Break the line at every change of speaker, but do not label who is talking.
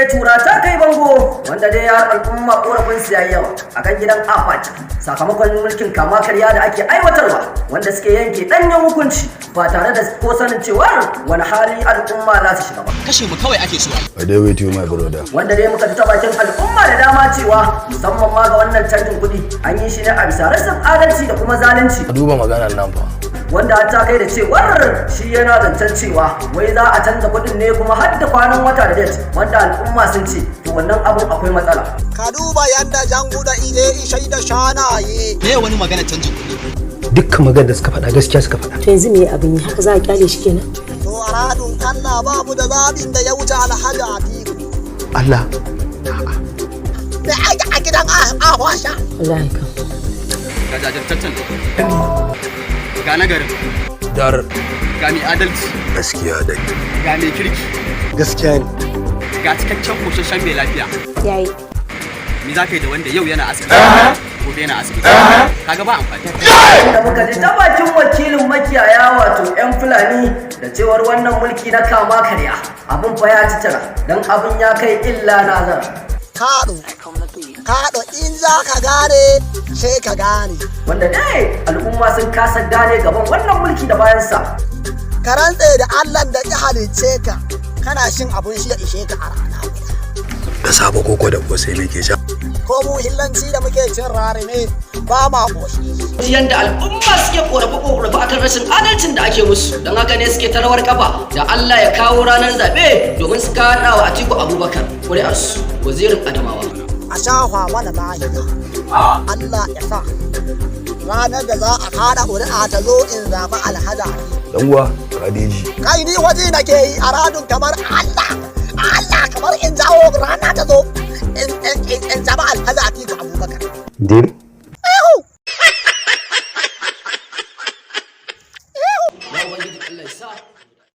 dai tura ta kai bango wanda dai har al'umma korafin su yayi yawa akan gidan Afat sakamakon mulkin kama karya da ake aiwatarwa wanda suke yanke danyen hukunci ba tare da ko sanin cewa wani hali al'umma za su shiga ba.
Kashe mu kawai ake so.
I dare with you my brother.
Wanda dai muka ta bakin al'umma da dama cewa musamman ma ga wannan canjin kuɗi an yi shi ne a bisa rashin adalci da kuma zalunci.
Duba maganar nan fa.
Wanda ta kai da cewar shi yana zancen cewa wai za a canza kuɗin ne kuma har da kwanan wata da date wanda al'umma sun ce to wannan abun akwai matsala.
Ka duba yadda jangu da ide ishai da shanaye.
Me wani magana canjin kuɗi?
Dukkan maganar da suka faɗa gaskiya suka faɗa.
To yanzu me abin yi haka za a kyale shi kenan?
To a radun Allah babu da zabin da ya wuce Alhaji Atiku.
Allah.
Da aiki a gidan Ahwasha.
Wallahi kan.
Ga jajirtaccen. Ga nagarin.
Dar.
Ga mai adalci.
Gaskiya da.
Ga mai kirki.
Gaskiya ne.
Ga cikakken koshashen mai lafiya.
Yayi.
Me za ka yi da wanda yau yana asibiti? Gobe yana asibiti. Kaga ba amfani.
Da muka ji ta bakin wakilin makiyaya wato 'yan Fulani da cewar wannan mulki na kama karya abin fa ya ci tara don abin ya kai illa nazara.
Kaɗo in za ka gane sai ka gane.
Wanda dai al'umma sun kasa gane gaban wannan mulki da bayansa.
Ka rantse da Allah da ya halicce ka kana shin abun shi ya ishe ka a rana guda.
Da sabo koko da kosai nake sha.
Ko mu hillanci da muke cin rarime ba ma koshi.
Yanda al'umma suke korafe akan rashin adalcin da ake musu don haka ne suke tarawar kafa da Allah ya kawo ranar zaɓe domin su kaɗa wa Atiku Abubakar ƙuri'arsu wazirin Adamawa.
A shafa mana lahiya. Allah ya sa ranar da za a kada ƙuri'a ta zo in zaɓi Alhaji Atiku.
Dan uwa Kadeji.
Kai ni waje nake yi a radun kamar Allah kamar in jawo rana ta zo in zaɓi Alhaji Atiku Abubakar.
Dir.
Ya Ubangiji Allah ya sa